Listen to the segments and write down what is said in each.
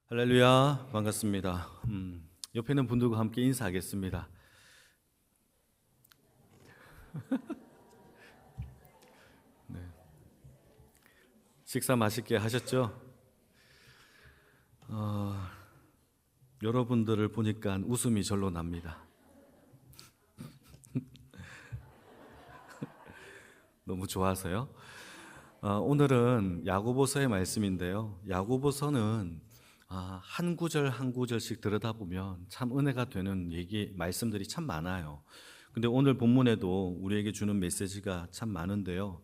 할렐루야, 반갑습니다. 옆에 있는 분들과 함께 인사하겠습니다. 네. 식사 맛있게 하셨죠? 여러분들을 보니까 웃음이 절로 납니다. 너무 좋아서요. 오늘은 야고보서의 말씀인데요. 야고보서는 한 구절 한 구절씩 들여다보면 참 은혜가 되는 말씀들이 참 많아요. 근데 오늘 본문에도 우리에게 주는 메시지가 참 많은데요.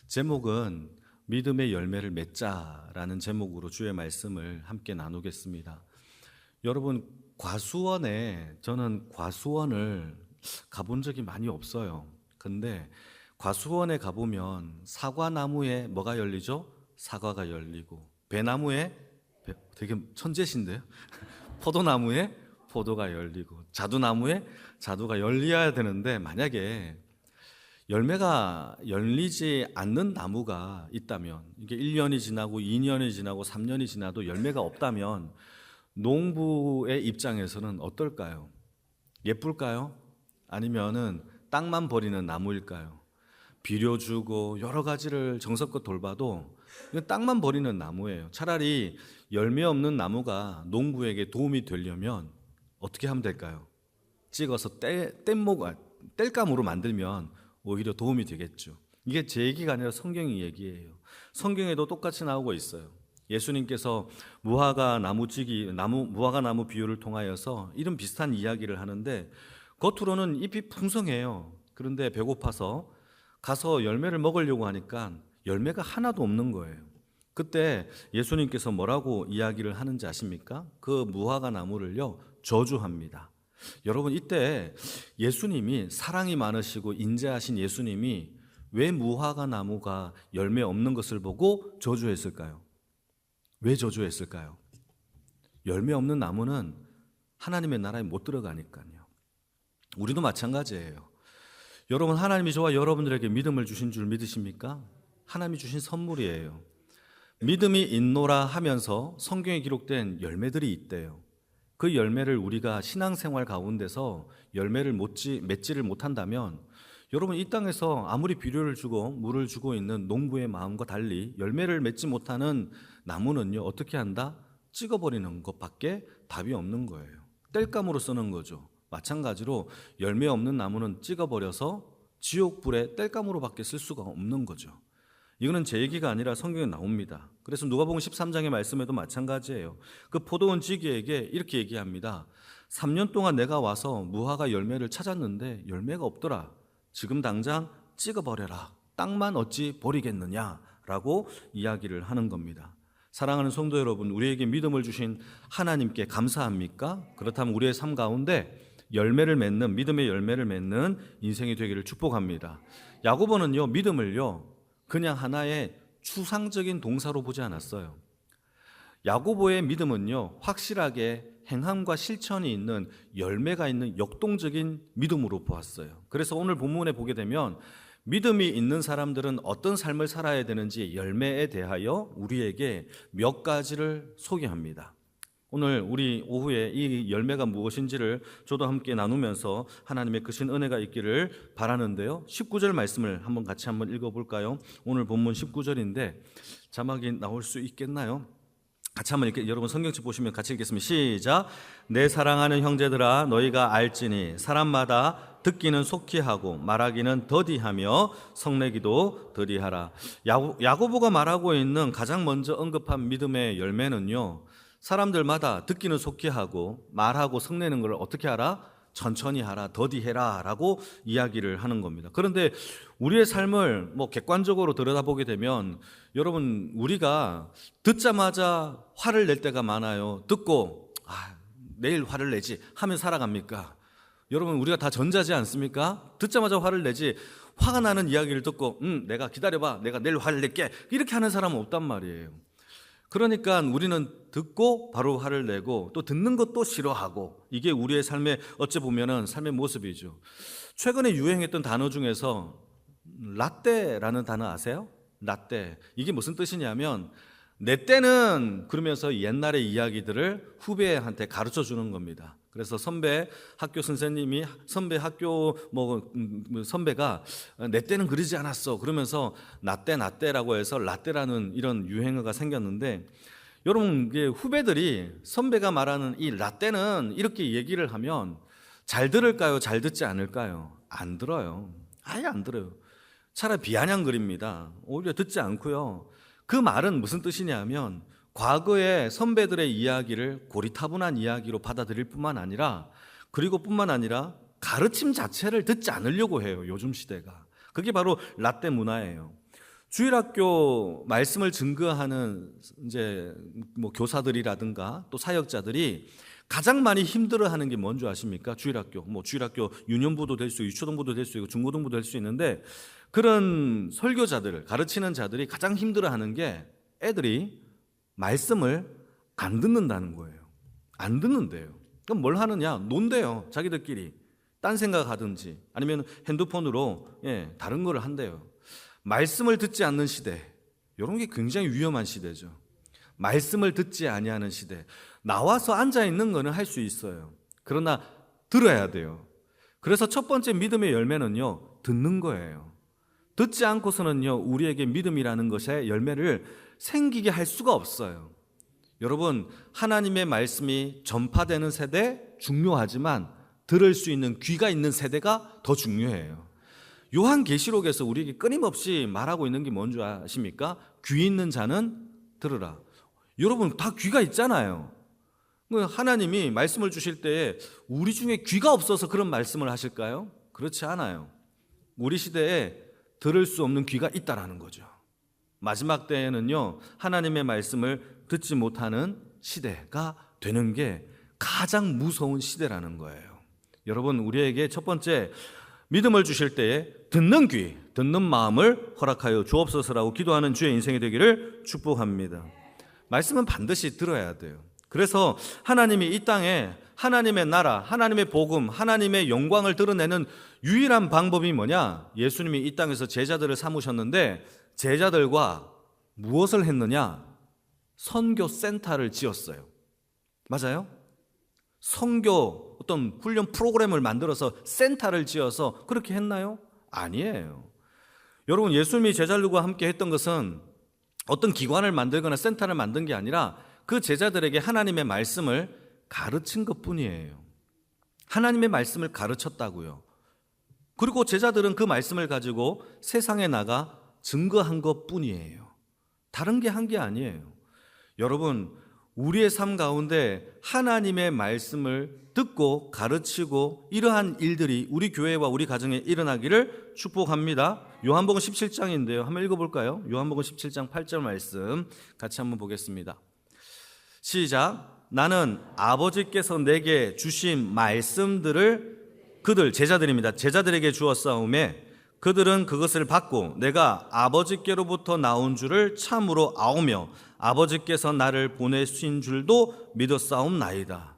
제목은 믿음의 열매를 맺자라는 제목으로 주의 말씀을 함께 나누겠습니다. 여러분, 저는 과수원을 가본 적이 많이 없어요. 근데 과수원에 가보면 사과나무에 뭐가 열리죠? 사과가 열리고, 배나무에 되게 천재신데요. 포도나무에 포도가 열리고, 자두나무에 자두가 열려야 되는데, 만약에 열매가 열리지 않는 나무가 있다면, 이게 1년이 지나고 2년이 지나고 3년이 지나도 열매가 없다면 농부의 입장에서는 어떨까요? 예쁠까요? 아니면은 땅만 버리는 나무일까요? 비료 주고 여러 가지를 정성껏 돌봐도 이건 땅만 버리는 나무예요. 차라리 열매 없는 나무가 농부에게 도움이 되려면 어떻게 하면 될까요? 찍어서 땔감으로 만들면 오히려 도움이 되겠죠. 이게 제 얘기가 아니라 성경의 얘기예요. 성경에도 똑같이 나오고 있어요. 예수님께서 무화과 나무 비유를 통하여서 이런 비슷한 이야기를 하는데, 겉으로는 잎이 풍성해요. 그런데 배고파서 가서 열매를 먹으려고 하니까 열매가 하나도 없는 거예요. 그때 예수님께서 뭐라고 이야기를 하는지 아십니까? 그 무화과 나무를요, 저주합니다. 여러분, 이때 예수님이, 사랑이 많으시고 인자하신 예수님이 왜 무화과 나무가 열매 없는 것을 보고 저주했을까요? 왜 저주했을까요? 열매 없는 나무는 하나님의 나라에 못 들어가니까요. 우리도 마찬가지예요. 여러분, 하나님이 저와 여러분들에게 믿음을 주신 줄 믿으십니까? 하나님이 주신 선물이에요. 믿음이 있노라 하면서 성경에 기록된 열매들이 있대요. 그 열매를 우리가 신앙생활 가운데서 열매를 맺지를 못한다면, 여러분, 이 땅에서 아무리 비료를 주고 물을 주고 있는 농부의 마음과 달리 열매를 맺지 못하는 나무는요, 어떻게 한다? 찍어버리는 것밖에 답이 없는 거예요. 땔감으로 쓰는 거죠. 마찬가지로 열매 없는 나무는 찍어버려서 지옥불에 땔감으로밖에 쓸 수가 없는 거죠. 이거는 제 얘기가 아니라 성경에 나옵니다. 그래서 누가복음 13장의 말씀에도 마찬가지예요. 그 포도원 지기에게 이렇게 얘기합니다. 3년 동안 내가 와서 무화과 열매를 찾았는데 열매가 없더라. 지금 당장 찍어버려라. 땅만 어찌 버리겠느냐라고 이야기를 하는 겁니다. 사랑하는 성도 여러분, 우리에게 믿음을 주신 하나님께 감사합니까? 그렇다면 우리의 삶 가운데 믿음의 열매를 맺는 인생이 되기를 축복합니다. 야고보는요, 믿음을요, 그냥 하나의 추상적인 동사로 보지 않았어요. 야고보의 믿음은요, 확실하게 행함과 실천이 있는, 열매가 있는 역동적인 믿음으로 보았어요. 그래서 오늘 본문에 보게 되면 믿음이 있는 사람들은 어떤 삶을 살아야 되는지 열매에 대하여 우리에게 몇 가지를 소개합니다. 오늘 우리 오후에 이 열매가 무엇인지를 저도 함께 나누면서 하나님의 크신 은혜가 있기를 바라는데요. 19절 말씀을 같이 읽어볼까요? 오늘 본문 19절인데 자막이 나올 수 있겠나요? 같이 한번 여러분 성경책 보시면 같이 읽겠습니다. 시작. 내 사랑하는 형제들아, 너희가 알지니 사람마다 듣기는 속히 하고 말하기는 더디하며 성내기도 더디하라. 야고보가 말하고 있는 가장 먼저 언급한 믿음의 열매는요, 사람들마다 듣기는 속히 하고 말하고 성내는 걸 어떻게 하라? 천천히 하라, 더디해라 라고 이야기를 하는 겁니다. 그런데 우리의 삶을 객관적으로 들여다보게 되면, 여러분, 우리가 듣자마자 화를 낼 때가 많아요. 듣고 내일 화를 내지 하면 살아갑니까? 여러분, 우리가 다 전자지 않습니까? 듣자마자 화를 내지, 화가 나는 이야기를 듣고 내가 기다려봐, 내가 내일 화를 낼게, 이렇게 하는 사람은 없단 말이에요. 그러니까 우리는 듣고 바로 화를 내고, 또 듣는 것도 싫어하고, 이게 우리의 삶의, 어찌 보면은 삶의 모습이죠. 최근에 유행했던 단어 중에서 라떼라는 단어 아세요? 라떼. 이게 무슨 뜻이냐면 내 때는 그러면서 옛날의 이야기들을 후배한테 가르쳐 주는 겁니다. 그래서 선배 학교 선생님이 선배가 내 때는 그러지 않았어 그러면서 나때라고 해서 라떼라는 이런 유행어가 생겼는데, 여러분 후배들이 선배가 말하는 이 라떼는 이렇게 얘기를 하면 잘 들을까요? 잘 듣지 않을까요? 안 들어요. 아예 안 들어요. 차라리 비아냥거립니다. 오히려 듣지 않고요. 그 말은 무슨 뜻이냐면 과거의 선배들의 이야기를 고리타분한 이야기로 받아들일 뿐만 아니라 가르침 자체를 듣지 않으려고 해요. 요즘 시대가. 그게 바로 라떼 문화예요. 주일학교 말씀을 증거하는 교사들이라든가 또 사역자들이 가장 많이 힘들어하는 게 뭔지 아십니까? 주일학교 유년부도 될 수 있고 유초등부도 될 수 있고 중고등부도 될 수 있는데, 그런 설교자들, 가르치는 자들이 가장 힘들어하는 게 애들이 말씀을 안 듣는다는 거예요. 안 듣는데요. 그럼 뭘 하느냐? 논대요. 자기들끼리 딴 생각하든지 아니면 핸드폰으로 다른 거를 한대요. 말씀을 듣지 않는 시대, 이런 게 굉장히 위험한 시대죠. 말씀을 듣지 아니하는 시대. 나와서 앉아 있는 거는 할 수 있어요. 그러나 들어야 돼요. 그래서 첫 번째 믿음의 열매는요, 듣는 거예요. 듣지 않고서는요, 우리에게 믿음이라는 것의 열매를 생기게 할 수가 없어요. 여러분, 하나님의 말씀이 전파되는 세대 중요하지만 들을 수 있는 귀가 있는 세대가 더 중요해요. 요한계시록에서 우리에게 끊임없이 말하고 있는 게 뭔지 아십니까? 귀 있는 자는 들으라. 여러분 다 귀가 있잖아요. 하나님이 말씀을 주실 때 우리 중에 귀가 없어서 그런 말씀을 하실까요? 그렇지 않아요. 우리 시대에 들을 수 없는 귀가 있다라는 거죠. 마지막 때에는요, 하나님의 말씀을 듣지 못하는 시대가 되는 게 가장 무서운 시대라는 거예요. 여러분, 우리에게 첫 번째 믿음을 주실 때에 듣는 귀, 듣는 마음을 허락하여 주옵소서라고 기도하는 주의 인생이 되기를 축복합니다. 말씀은 반드시 들어야 돼요. 그래서 하나님이 이 땅에 하나님의 나라, 하나님의 복음, 하나님의 영광을 드러내는 유일한 방법이 뭐냐? 예수님이 이 땅에서 제자들을 삼으셨는데 제자들과 무엇을 했느냐? 선교 센터를 지었어요. 맞아요? 선교 어떤 훈련 프로그램을 만들어서 센터를 지어서 그렇게 했나요? 아니에요. 여러분, 예수님이 제자들과 함께 했던 것은 어떤 기관을 만들거나 센터를 만든 게 아니라 그 제자들에게 하나님의 말씀을 가르친 것뿐이에요. 하나님의 말씀을 가르쳤다고요. 그리고 제자들은 그 말씀을 가지고 세상에 나가 증거한 것뿐이에요. 다른 게 한 게 아니에요. 여러분, 우리의 삶 가운데 하나님의 말씀을 듣고 가르치고 이러한 일들이 우리 교회와 우리 가정에 일어나기를 축복합니다. 요한복음 17장인데요. 한번 읽어볼까요? 요한복음 17장 8절 말씀 같이 한번 보겠습니다. 시작. 나는 아버지께서 내게 주신 말씀들을 그들, 제자들입니다. 제자들에게 주었사오매 그들은 그것을 받고 내가 아버지께로부터 나온 줄을 참으로 아오며 아버지께서 나를 보내신 줄도 믿었사옵나이다.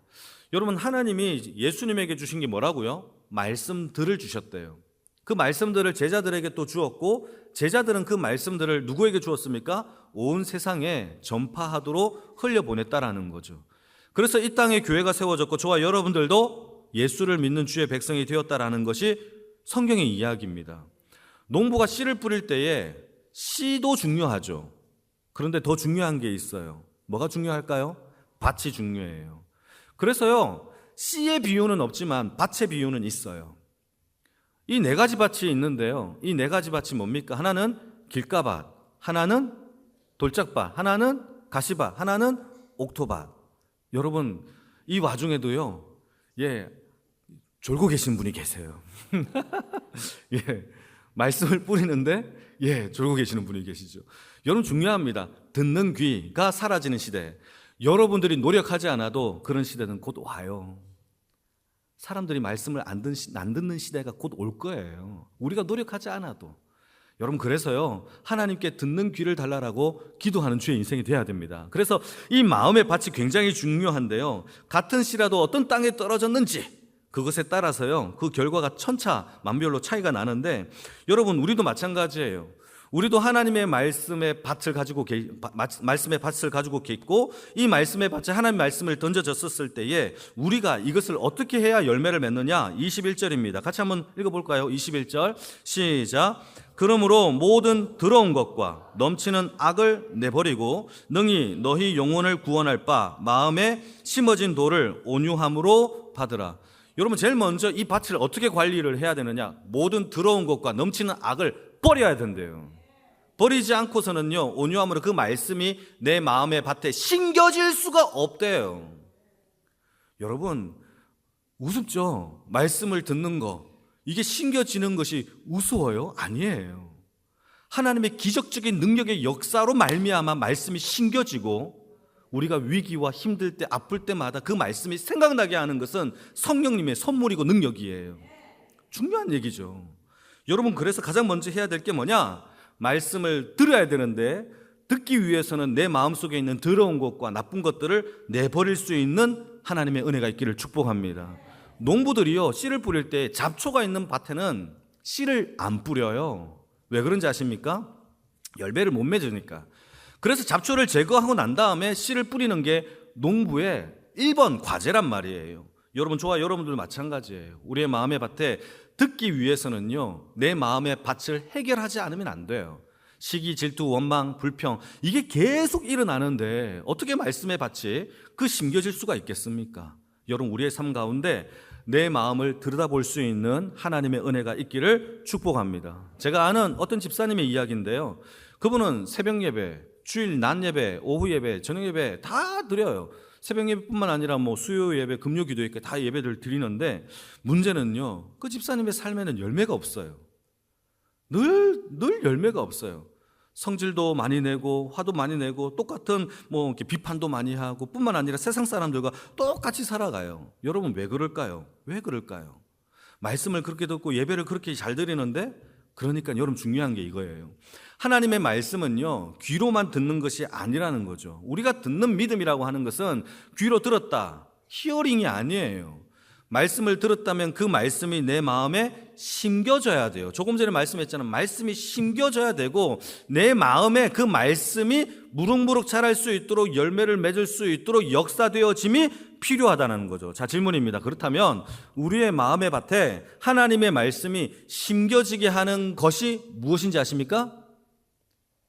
여러분, 하나님이 예수님에게 주신 게 뭐라고요? 말씀들을 주셨대요. 그 말씀들을 제자들에게 또 주었고 제자들은 그 말씀들을 누구에게 주었습니까? 온 세상에 전파하도록 흘려보냈다라는 거죠. 그래서 이 땅에 교회가 세워졌고 저와 여러분들도 예수를 믿는 주의 백성이 되었다라는 것이 성경의 이야기입니다. 농부가 씨를 뿌릴 때에 씨도 중요하죠. 그런데 더 중요한 게 있어요. 뭐가 중요할까요? 밭이 중요해요. 그래서요, 씨의 비유는 없지만 밭의 비유는 있어요. 이 네 가지 밭이 있는데요. 이 네 가지 밭이 뭡니까? 하나는 길가밭, 하나는 돌짝밭, 하나는 가시밭, 하나는 옥토밭. 여러분, 이 와중에도요, 졸고 계신 분이 계세요. 말씀을 뿌리는데, 졸고 계시는 분이 계시죠. 여러분, 중요합니다. 듣는 귀가 사라지는 시대. 여러분들이 노력하지 않아도 그런 시대는 곧 와요. 사람들이 말씀을 안 듣는 시대가 곧 올 거예요. 우리가 노력하지 않아도. 여러분, 그래서요, 하나님께 듣는 귀를 달라고 기도하는 주의 인생이 돼야 됩니다. 그래서 이 마음의 밭이 굉장히 중요한데요, 같은 씨라도 어떤 땅에 떨어졌는지 그것에 따라서요, 그 결과가 천차만별로 차이가 나는데, 여러분, 우리도 마찬가지예요. 우리도 하나님의 말씀의 밭을 가지고 있고, 이 말씀의 밭에 하나님의 말씀을 던져졌었을 때에 우리가 이것을 어떻게 해야 열매를 맺느냐? 21절입니다. 같이 한번 읽어볼까요? 21절 시작. 그러므로 모든 더러운 것과 넘치는 악을 내버리고 능히 너희 영혼을 구원할 바 마음에 심어진 돌을 온유함으로 받으라. 여러분, 제일 먼저 이 밭을 어떻게 관리를 해야 되느냐? 모든 더러운 것과 넘치는 악을 버려야 된대요. 버리지 않고서는요, 온유함으로 그 말씀이 내 마음의 밭에 심겨질 수가 없대요. 여러분, 우습죠? 말씀을 듣는 거, 이게 심겨지는 것이 우스워요? 아니에요. 하나님의 기적적인 능력의 역사로 말미암아 말씀이 심겨지고, 우리가 위기와 힘들 때, 아플 때마다 그 말씀이 생각나게 하는 것은 성령님의 선물이고 능력이에요. 중요한 얘기죠. 여러분, 그래서 가장 먼저 해야 될 게 뭐냐? 말씀을 들어야 되는데, 듣기 위해서는 내 마음속에 있는 더러운 것과 나쁜 것들을 내버릴 수 있는 하나님의 은혜가 있기를 축복합니다. 농부들이요, 씨를 뿌릴 때 잡초가 있는 밭에는 씨를 안 뿌려요. 왜 그런지 아십니까? 열매를 못 맺으니까. 그래서 잡초를 제거하고 난 다음에 씨를 뿌리는 게 농부의 1번 과제란 말이에요. 여러분, 저와 여러분들 마찬가지예요. 우리의 마음의 밭에 듣기 위해서는요, 내 마음의 밭을 해결하지 않으면 안 돼요. 시기, 질투, 원망, 불평, 이게 계속 일어나는데 어떻게 말씀의 밭이 그 심겨질 수가 있겠습니까? 여러분, 우리의 삶 가운데 내 마음을 들여다볼 수 있는 하나님의 은혜가 있기를 축복합니다. 제가 아는 어떤 집사님의 이야기인데요, 그분은 새벽 예배, 주일 낮 예배, 오후 예배, 저녁 예배 다 드려요. 새벽 예배뿐만 아니라 수요 예배, 금요 기도회까지 다 예배를 드리는데, 문제는요, 그 집사님의 삶에는 열매가 없어요. 늘 열매가 없어요. 성질도 많이 내고 화도 많이 내고 똑같은 이렇게 비판도 많이 하고, 뿐만 아니라 세상 사람들과 똑같이 살아가요. 여러분, 왜 그럴까요? 왜 그럴까요? 말씀을 그렇게 듣고 예배를 그렇게 잘 드리는데, 그러니까 여러분, 중요한 게 이거예요. 하나님의 말씀은요, 귀로만 듣는 것이 아니라는 거죠. 우리가 듣는 믿음이라고 하는 것은 귀로 들었다, 히어링이 아니에요. 말씀을 들었다면 그 말씀이 내 마음에 심겨져야 돼요. 조금 전에 말씀했잖아요. 말씀이 심겨져야 되고, 내 마음에 그 말씀이 무럭무럭 자랄 수 있도록, 열매를 맺을 수 있도록 역사되어짐이 필요하다는 거죠. 자, 질문입니다. 그렇다면 우리의 마음의 밭에 하나님의 말씀이 심겨지게 하는 것이 무엇인지 아십니까?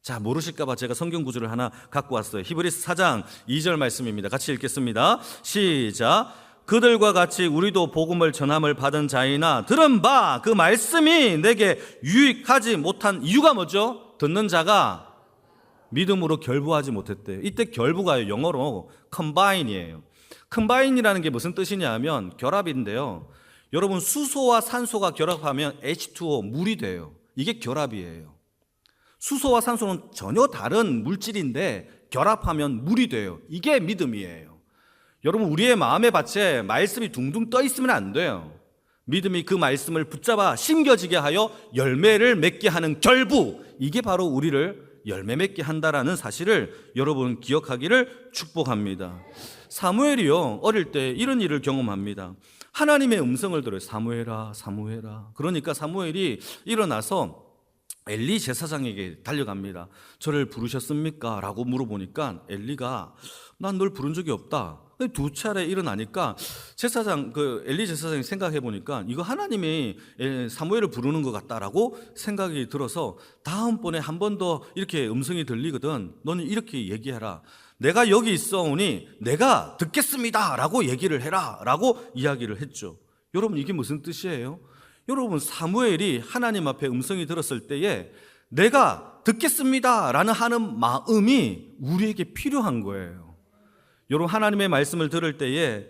자, 모르실까 봐 제가 성경 구절을 하나 갖고 왔어요. 히브리서 4장 2절 말씀입니다. 같이 읽겠습니다. 시작. 그들과 같이 우리도 복음을 전함을 받은 자이나 들은 바 그 말씀이 내게 유익하지 못한 이유가 뭐죠? 듣는 자가 믿음으로 결부하지 못했대요. 이때 결부가 영어로 combine이에요. combine이라는 게 무슨 뜻이냐 하면 결합인데요, 여러분, 수소와 산소가 결합하면 H2O, 물이 돼요. 이게 결합이에요. 수소와 산소는 전혀 다른 물질인데 결합하면 물이 돼요. 이게 믿음이에요. 여러분, 우리의 마음의 밭에 말씀이 둥둥 떠 있으면 안 돼요. 믿음이 그 말씀을 붙잡아 심겨지게 하여 열매를 맺게 하는 결부, 이게 바로 우리를 열매 맺게 한다라는 사실을 여러분 기억하기를 축복합니다. 사무엘이요, 어릴 때 이런 일을 경험합니다. 하나님의 음성을 들어요. 사무엘아, 사무엘아. 그러니까 사무엘이 일어나서 엘리 제사장에게 달려갑니다. 저를 부르셨습니까? 라고 물어보니까 엘리가 난 널 부른 적이 없다. 두 차례 일어나니까 엘리 제사장이 생각해 보니까 이거 하나님이 사무엘을 부르는 것 같다라고 생각이 들어서, 다음번에 한 번 더 이렇게 음성이 들리거든, 너는 이렇게 얘기해라. 내가 여기 있어오니 내가 듣겠습니다 라고 얘기를 해라 라고 이야기를 했죠. 여러분, 이게 무슨 뜻이에요? 여러분, 사무엘이 하나님 앞에 음성이 들었을 때에 내가 듣겠습니다 라는 하는 마음이 우리에게 필요한 거예요. 여러분, 하나님의 말씀을 들을 때에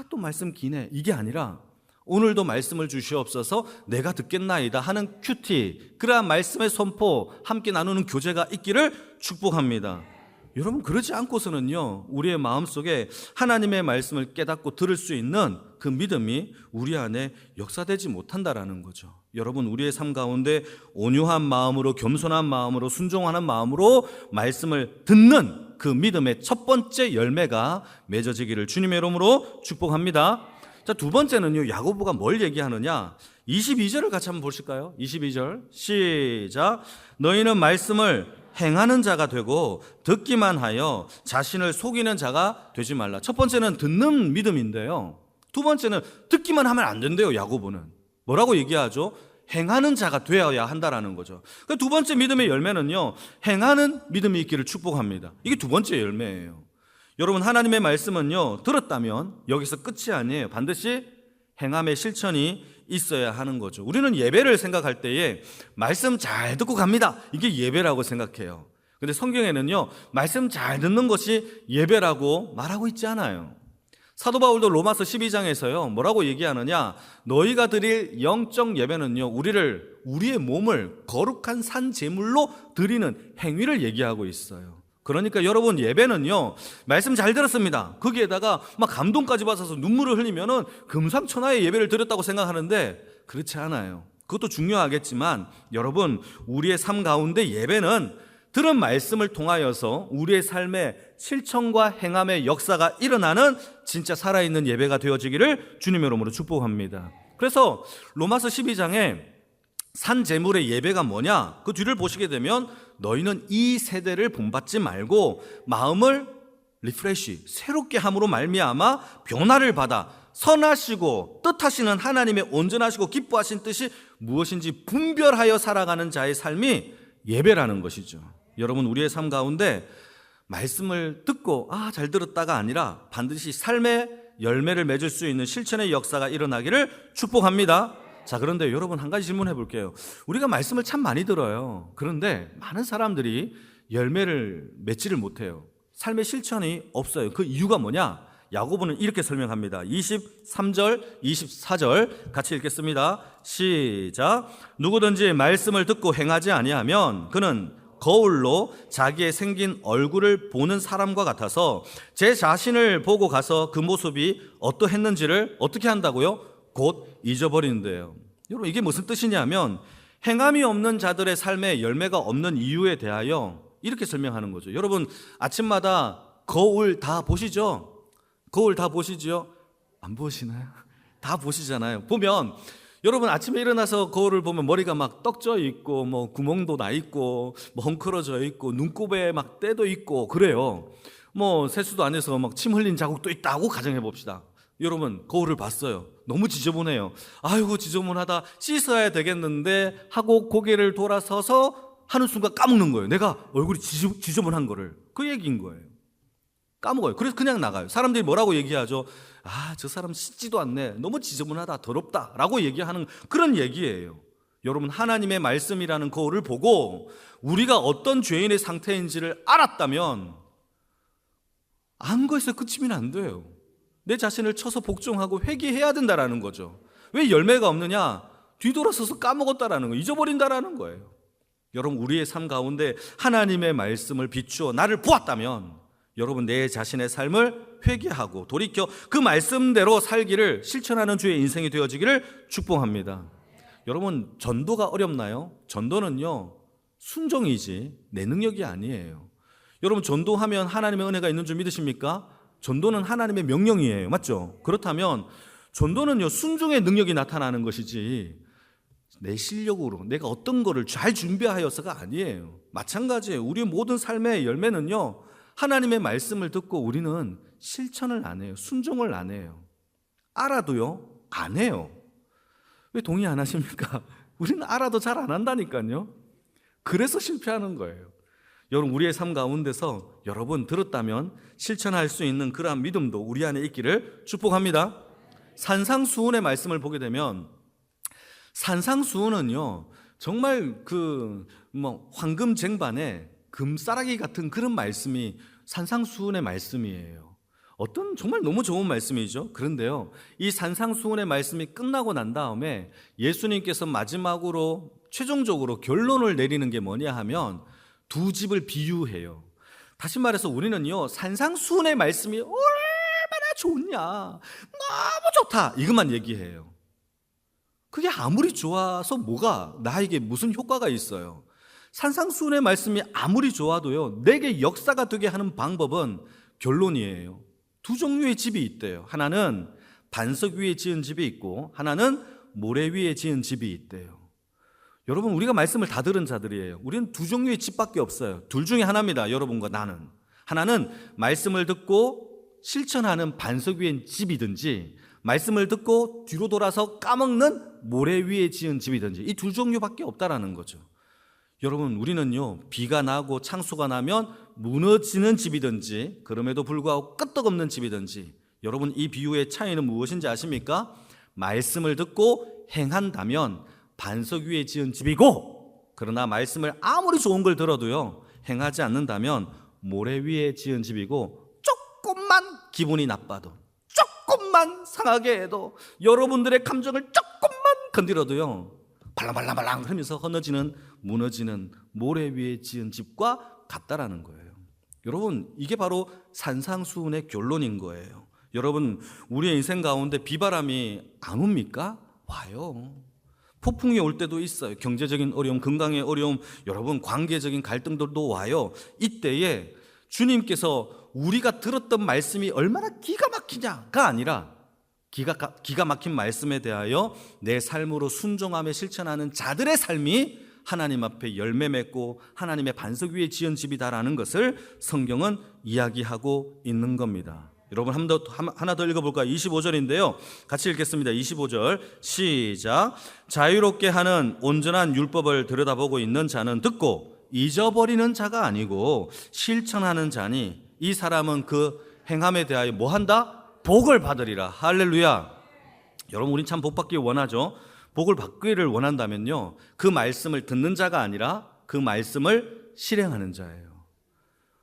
또 말씀 기네, 이게 아니라 오늘도 말씀을 주시옵소서 내가 듣겠나이다 하는 큐티, 그러한 말씀의 선포, 함께 나누는 교제가 있기를 축복합니다. 여러분, 그러지 않고서는요, 우리의 마음속에 하나님의 말씀을 깨닫고 들을 수 있는 그 믿음이 우리 안에 역사되지 못한다라는 거죠. 여러분, 우리의 삶 가운데 온유한 마음으로, 겸손한 마음으로, 순종하는 마음으로 말씀을 듣는 그 믿음의 첫 번째 열매가 맺어지기를 주님의 이름으로 축복합니다. 자, 두 번째는요, 야고보가 뭘 얘기하느냐? 22절을 같이 한번 보실까요? 22절 시작. 너희는 말씀을 행하는 자가 되고 듣기만 하여 자신을 속이는 자가 되지 말라. 첫 번째는 듣는 믿음인데요, 두 번째는 듣기만 하면 안 된대요. 야고보는 뭐라고 얘기하죠? 행하는 자가 되어야 한다라는 거죠. 두 번째 믿음의 열매는요, 행하는 믿음이 있기를 축복합니다. 이게 두 번째 열매예요. 여러분, 하나님의 말씀은요, 들었다면 여기서 끝이 아니에요. 반드시 행함의 실천이 있어야 하는 거죠. 우리는 예배를 생각할 때에 말씀 잘 듣고 갑니다, 이게 예배라고 생각해요. 근데 성경에는요, 말씀 잘 듣는 것이 예배라고 말하고 있지 않아요. 사도 바울도 로마서 12장에서요 뭐라고 얘기하느냐, 너희가 드릴 영적 예배는요 우리의 몸을 거룩한 산 제물로 드리는 행위를 얘기하고 있어요. 그러니까 여러분, 예배는요, 말씀 잘 들었습니다, 거기에다가 막 감동까지 받아서 눈물을 흘리면은 금상첨화의 예배를 드렸다고 생각하는데 그렇지 않아요. 그것도 중요하겠지만 여러분, 우리의 삶 가운데 예배는 들은 말씀을 통하여서 우리의 삶의 실천과 행함의 역사가 일어나는 진짜 살아있는 예배가 되어지기를 주님의 이름으로 축복합니다. 그래서 로마서 12장에 산 제물의 예배가 뭐냐, 그 뒤를 보시게 되면 너희는 이 세대를 본받지 말고 마음을 리프레시, 새롭게 함으로 말미암아 변화를 받아 선하시고 뜻하시는 하나님의 온전하시고 기뻐하신 뜻이 무엇인지 분별하여 살아가는 자의 삶이 예배라는 것이죠. 여러분, 우리의 삶 가운데 말씀을 듣고 잘 들었다가 아니라 반드시 삶의 열매를 맺을 수 있는 실천의 역사가 일어나기를 축복합니다. 자, 그런데 여러분, 한 가지 질문해 볼게요. 우리가 말씀을 참 많이 들어요. 그런데 많은 사람들이 열매를 맺지를 못해요. 삶의 실천이 없어요. 그 이유가 뭐냐? 야고보는 이렇게 설명합니다. 23절, 24절 같이 읽겠습니다. 시작. 누구든지 말씀을 듣고 행하지 아니하면 그는 거울로 자기의 생긴 얼굴을 보는 사람과 같아서 제 자신을 보고 가서 그 모습이 어떠했는지를 어떻게 한다고요? 곧 잊어버리는데요. 여러분, 이게 무슨 뜻이냐면 행함이 없는 자들의 삶에 열매가 없는 이유에 대하여 이렇게 설명하는 거죠. 여러분, 아침마다 거울 다 보시죠? 거울 다 보시죠? 안 보시나요? 다 보시잖아요. 보면 여러분, 아침에 일어나서 거울을 보면 머리가 막 떡져 있고 뭐 구멍도 나 있고 뭐 헝클어져 있고 눈곱에 막 때도 있고 그래요. 뭐 세수도 안 해서 막 침 흘린 자국도 있다고 가정해 봅시다. 여러분, 거울을 봤어요. 너무 지저분해요. 아이고, 지저분하다, 씻어야 되겠는데 하고 고개를 돌아서서 하는 순간 까먹는 거예요. 내가 얼굴이 지저분한 거를. 그 얘기인 거예요. 까먹어요. 그래서 그냥 나가요. 사람들이 뭐라고 얘기하죠? 저 사람 씻지도 않네, 너무 지저분하다, 더럽다 라고 얘기하는 그런 얘기예요. 여러분, 하나님의 말씀이라는 거울을 보고 우리가 어떤 죄인의 상태인지를 알았다면 안 거에서 그치면 안 돼요. 내 자신을 쳐서 복종하고 회개해야 된다라는 거죠. 왜 열매가 없느냐? 뒤돌아서서 까먹었다라는 거, 잊어버린다라는 거예요. 여러분, 우리의 삶 가운데 하나님의 말씀을 비추어 나를 보았다면 여러분, 내 자신의 삶을 회개하고 돌이켜 그 말씀대로 살기를 실천하는 주의 인생이 되어지기를 축복합니다. 여러분, 전도가 어렵나요? 전도는요, 순종이지 내 능력이 아니에요. 여러분, 전도하면 하나님의 은혜가 있는 줄 믿으십니까? 전도는 하나님의 명령이에요. 맞죠? 그렇다면 전도는요, 순종의 능력이 나타나는 것이지 내 실력으로 내가 어떤 거를 잘 준비하여서가 아니에요. 마찬가지예요. 우리의 모든 삶의 열매는요, 하나님의 말씀을 듣고 우리는 실천을 안 해요. 순종을 안 해요. 알아도요, 안 해요. 왜 동의 안 하십니까? 우리는 알아도 잘 안 한다니까요. 그래서 실패하는 거예요. 여러분, 우리의 삶 가운데서 여러분 들었다면 실천할 수 있는 그러한 믿음도 우리 안에 있기를 축복합니다. 산상수훈의 말씀을 보게 되면 산상수훈은요, 정말 황금 쟁반에 금싸라기 같은 그런 말씀이 산상수훈의 말씀이에요. 어떤 정말 너무 좋은 말씀이죠. 그런데요, 이 산상수훈의 말씀이 끝나고 난 다음에 예수님께서 마지막으로 최종적으로 결론을 내리는 게 뭐냐 하면 두 집을 비유해요. 다시 말해서 우리는요, 산상수훈의 말씀이 얼마나 좋냐, 너무 좋다, 이것만 얘기해요. 그게 아무리 좋아서 뭐가 나에게 무슨 효과가 있어요? 산상수훈의 말씀이 아무리 좋아도요, 내게 역사가 되게 하는 방법은 결론이에요. 두 종류의 집이 있대요. 하나는 반석 위에 지은 집이 있고 하나는 모래 위에 지은 집이 있대요. 여러분, 우리가 말씀을 다 들은 자들이에요. 우리는 두 종류의 집밖에 없어요. 둘 중에 하나입니다. 여러분과 나는. 하나는 말씀을 듣고 실천하는 반석 위에 집이든지, 말씀을 듣고 뒤로 돌아서 까먹는 모래 위에 지은 집이든지, 이 두 종류밖에 없다라는 거죠. 여러분, 우리는요, 비가 나고 창수가 나면 무너지는 집이든지, 그럼에도 불구하고 끄떡없는 집이든지, 여러분, 이 비유의 차이는 무엇인지 아십니까? 말씀을 듣고 행한다면 반석 위에 지은 집이고, 그러나 말씀을 아무리 좋은 걸 들어도요, 행하지 않는다면 모래 위에 지은 집이고, 조금만 기분이 나빠도, 조금만 상하게 해도, 여러분들의 감정을 조금만 건드려도요, 발랑발랑발랑 하면서 허너지는, 무너지는 모래 위에 지은 집과 같다라는 거예요. 여러분, 이게 바로 산상수훈의 결론인 거예요. 여러분, 우리의 인생 가운데 비바람이 안 옵니까? 와요. 폭풍이 올 때도 있어요. 경제적인 어려움, 건강의 어려움, 여러분 관계적인 갈등들도 와요. 이때에 주님께서 우리가 들었던 말씀이 얼마나 기가 막히냐가 아니라, 기가 막힌 말씀에 대하여 내 삶으로 순종하며 실천하는 자들의 삶이 하나님 앞에 열매 맺고 하나님의 반석 위에 지은 집이다라는 것을 성경은 이야기하고 있는 겁니다. 여러분, 하나 더 읽어볼까요? 25절인데요. 같이 읽겠습니다. 25절 시작. 자유롭게 하는 온전한 율법을 들여다보고 있는 자는 듣고 잊어버리는 자가 아니고 실천하는 자니 이 사람은 그 행함에 대하여 뭐한다? 복을 받으리라. 할렐루야. 여러분, 우린 참 복 받기 원하죠. 복을 받기를 원한다면요, 그 말씀을 듣는 자가 아니라 그 말씀을 실행하는 자예요.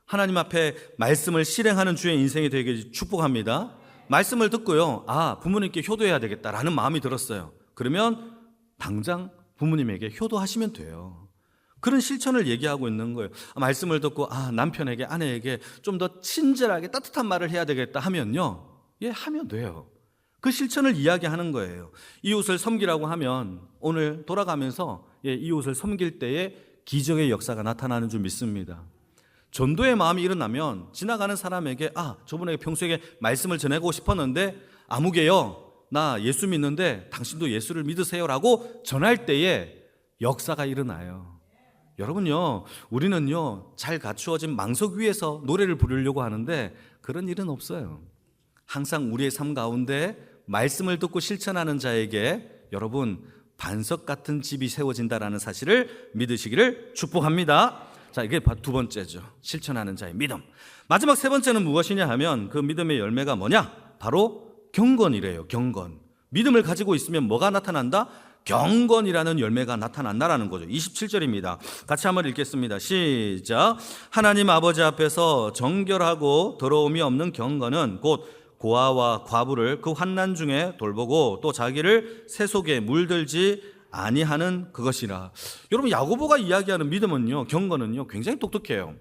하나님 앞에 말씀을 실행하는 주의 인생이 되길 축복합니다. 말씀을 듣고요, 부모님께 효도해야 되겠다라는 마음이 들었어요. 그러면 당장 부모님에게 효도하시면 돼요. 그런 실천을 얘기하고 있는 거예요. 말씀을 듣고 남편에게, 아내에게 좀 더 친절하게 따뜻한 말을 해야 되겠다 하면요, 하면 돼요. 그 실천을 이야기하는 거예요. 이웃을 섬기라고 하면 오늘 돌아가면서 이웃을 섬길 때에 기적의 역사가 나타나는 줄 믿습니다. 전도의 마음이 일어나면 지나가는 사람에게 저분에게 평소에 말씀을 전하고 싶었는데 아무개요, 나 예수 믿는데 당신도 예수를 믿으세요라고 전할 때에 역사가 일어나요. 여러분요, 우리는요, 잘 갖추어진 망석 위에서 노래를 부르려고 하는데 그런 일은 없어요. 항상 우리의 삶 가운데 말씀을 듣고 실천하는 자에게 여러분 반석 같은 집이 세워진다라는 사실을 믿으시기를 축복합니다. 자, 이게 두 번째죠. 실천하는 자의 믿음. 마지막 세 번째는 무엇이냐 하면 그 믿음의 열매가 뭐냐? 바로 경건이래요. 경건. 믿음을 가지고 있으면 뭐가 나타난다? 경건이라는 열매가 나타난다라는 거죠. 27절입니다. 같이 한번 읽겠습니다. 시작. 하나님 아버지 앞에서 정결하고 더러움이 없는 경건은 곧 고아와 과부를 그 환난 중에 돌보고 또 자기를 새 속에 물들지 아니하는 그것이라. 여러분, 야고보가 이야기하는 믿음은요, 경건은요, 굉장히 똑똑해요.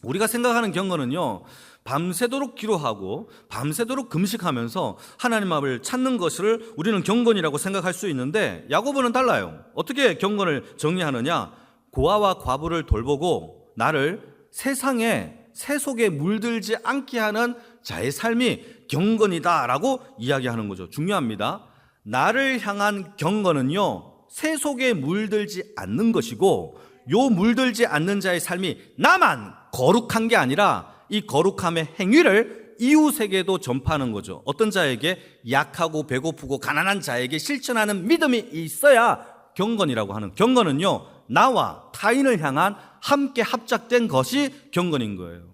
우리가 생각하는 경건은요, 밤새도록 기도하고 밤새도록 금식하면서 하나님 앞을 찾는 것을 우리는 경건이라고 생각할 수 있는데, 야고보는 달라요. 어떻게 경건을 정리하느냐? 고아와 과부를 돌보고 나를 세상에 새 속에 물들지 않게 하는 자의 삶이 경건이다라고 이야기하는 거죠. 중요합니다. 나를 향한 경건은요, 새 속에 물들지 않는 것이고, 요 물들지 않는 자의 삶이 나만 거룩한 게 아니라 이 거룩함의 행위를 이웃에게도 전파하는 거죠. 어떤 자에게? 약하고 배고프고 가난한 자에게 실천하는 믿음이 있어야 경건이라고 하는. 경건은요, 나와 타인을 향한 함께 합작된 것이 경건인 거예요.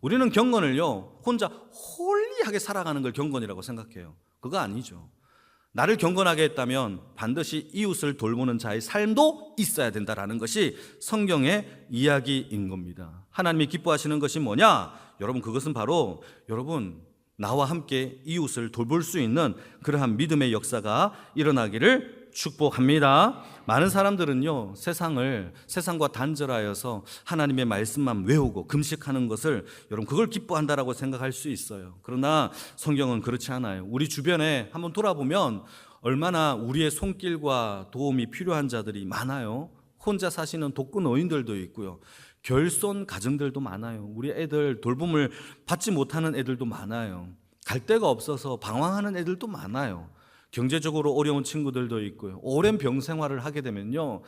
우리는 경건을요, 혼자 홀리하게 살아가는 걸 경건이라고 생각해요. 그거 아니죠. 나를 경건하게 했다면 반드시 이웃을 돌보는 자의 삶도 있어야 된다라는 것이 성경의 이야기인 겁니다. 하나님이 기뻐하시는 것이 뭐냐? 여러분, 그것은 바로 여러분 나와 함께 이웃을 돌볼 수 있는 그러한 믿음의 역사가 일어나기를 축복합니다. 많은 사람들은요, 세상과 단절하여서 하나님의 말씀만 외우고 금식하는 것을 여러분 그걸 기뻐한다라고 생각할 수 있어요. 그러나 성경은 그렇지 않아요. 우리 주변에 한번 돌아보면 얼마나 우리의 손길과 도움이 필요한 자들이 많아요. 혼자 사시는 독거 노인들도 있고요, 결손 가정들도 많아요. 우리 애들 돌봄을 받지 못하는 애들도 많아요. 갈 데가 없어서 방황하는 애들도 많아요. 경제적으로 어려운 친구들도 있고요. 오랜 병 생활을 하게 되면요,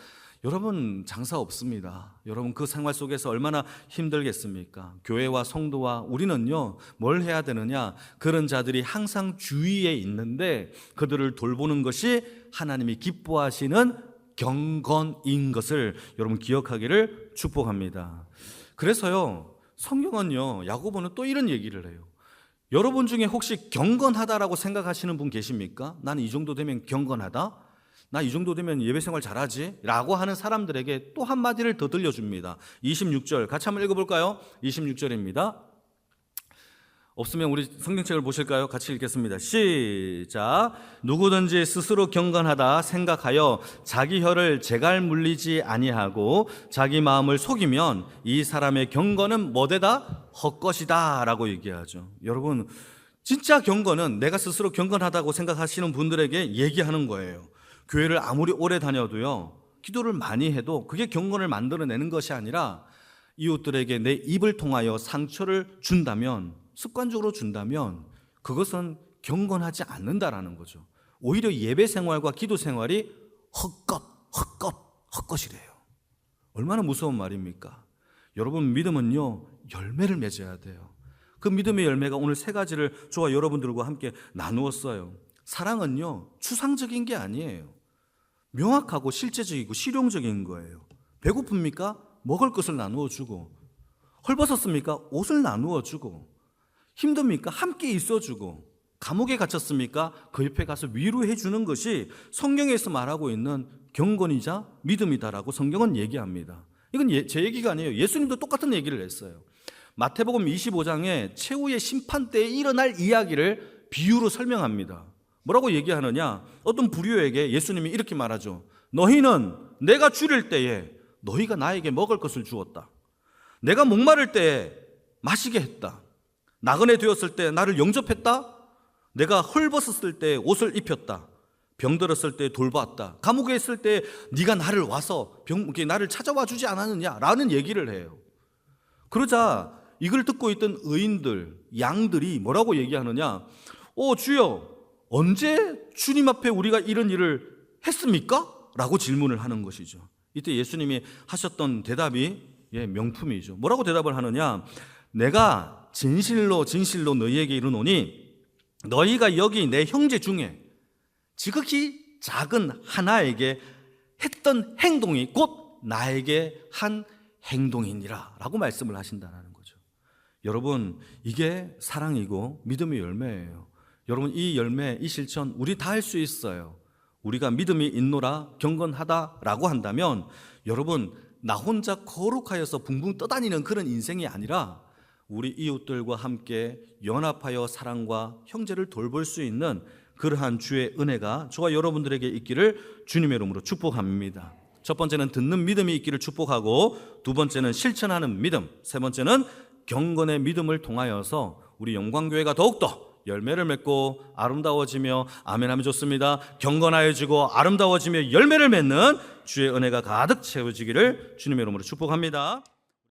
여러분 장사 없습니다. 여러분 그 생활 속에서 얼마나 힘들겠습니까? 교회와 성도와 우리는요, 뭘 해야 되느냐? 그런 자들이 항상 주위에 있는데 그들을 돌보는 것이 하나님이 기뻐하시는 경건인 것을 여러분 기억하기를 축복합니다. 그래서요, 성경은요, 야고보는 또 이런 얘기를 해요. 여러분 중에 혹시 경건하다라고 생각하시는 분 계십니까? 나는 이 정도 되면 경건하다? 나 이 정도 되면 예배생활 잘하지? 라고 하는 사람들에게 또 한마디를 더 들려줍니다. 26절 같이 한번 읽어볼까요? 26절입니다. 없으면 우리 성경책을 보실까요? 같이 읽겠습니다. 시작. 누구든지 스스로 경건하다 생각하여 자기 혀를 제갈 물리지 아니하고 자기 마음을 속이면 이 사람의 경건은 뭐되다? 헛것이다 라고 얘기하죠. 여러분, 진짜 경건은 내가 스스로 경건하다고 생각하시는 분들에게 얘기하는 거예요. 교회를 아무리 오래 다녀도요, 기도를 많이 해도 그게 경건을 만들어내는 것이 아니라 이웃들에게 내 입을 통하여 상처를 준다면, 습관적으로 준다면 그것은 경건하지 않는다라는 거죠. 오히려 예배 생활과 기도 생활이 헛것이래요. 얼마나 무서운 말입니까? 여러분, 믿음은요, 열매를 맺어야 돼요. 그 믿음의 열매가 오늘 세 가지를 저와 여러분들과 함께 나누었어요. 사랑은요, 추상적인 게 아니에요. 명확하고 실제적이고 실용적인 거예요. 배고픕니까? 먹을 것을 나누어 주고, 헐벗었습니까? 옷을 나누어 주고, 힘듭니까? 함께 있어 주고, 감옥에 갇혔습니까? 그 옆에 가서 위로해 주는 것이 성경에서 말하고 있는 경건이자 믿음이다라고 성경은 얘기합니다. 이건 제 얘기가 아니에요. 예수님도 똑같은 얘기를 했어요. 마태복음 25장에 최후의 심판 때에 일어날 이야기를 비유로 설명합니다. 뭐라고 얘기하느냐? 어떤 부류에게 예수님이 이렇게 말하죠. 너희는 내가 줄일 때에 너희가 나에게 먹을 것을 주었다. 내가 목마를 때에 마시게 했다. 나그네 되었을 때 나를 영접했다. 내가 헐벗었을 때 옷을 입혔다. 병들었을 때 돌봤다. 감옥에 있을 때 네가 나를 와서 나를 찾아와 주지 않았느냐라는 얘기를 해요. 그러자 이걸 듣고 있던 의인들, 양들이 뭐라고 얘기하느냐? 주여, 언제 주님 앞에 우리가 이런 일을 했습니까? 라고 질문을 하는 것이죠. 이때 예수님이 하셨던 대답이 명품이죠. 뭐라고 대답을 하느냐? 내가 진실로 너희에게 이르노니 너희가 여기 내 형제 중에 지극히 작은 하나에게 했던 행동이 곧 나에게 한 행동이니라 라고 말씀을 하신다는 거죠. 여러분, 이게 사랑이고 믿음의 열매예요. 여러분, 이 열매, 이 실천 우리 다 할 수 있어요. 우리가 믿음이 있노라 경건하다라고 한다면 여러분, 나 혼자 거룩하여서 붕붕 떠다니는 그런 인생이 아니라 우리 이웃들과 함께 연합하여 사랑과 형제를 돌볼 수 있는 그러한 주의 은혜가 저와 여러분들에게 있기를 주님의 이름으로 축복합니다. 첫 번째는 듣는 믿음이 있기를 축복하고, 두 번째는 실천하는 믿음, 세 번째는 경건의 믿음을 통하여서 우리 영광교회가 더욱더 열매를 맺고 아름다워지며, 아멘하면 좋습니다. 경건하여지고 아름다워지며 열매를 맺는 주의 은혜가 가득 채워지기를 주님의 이름으로 축복합니다.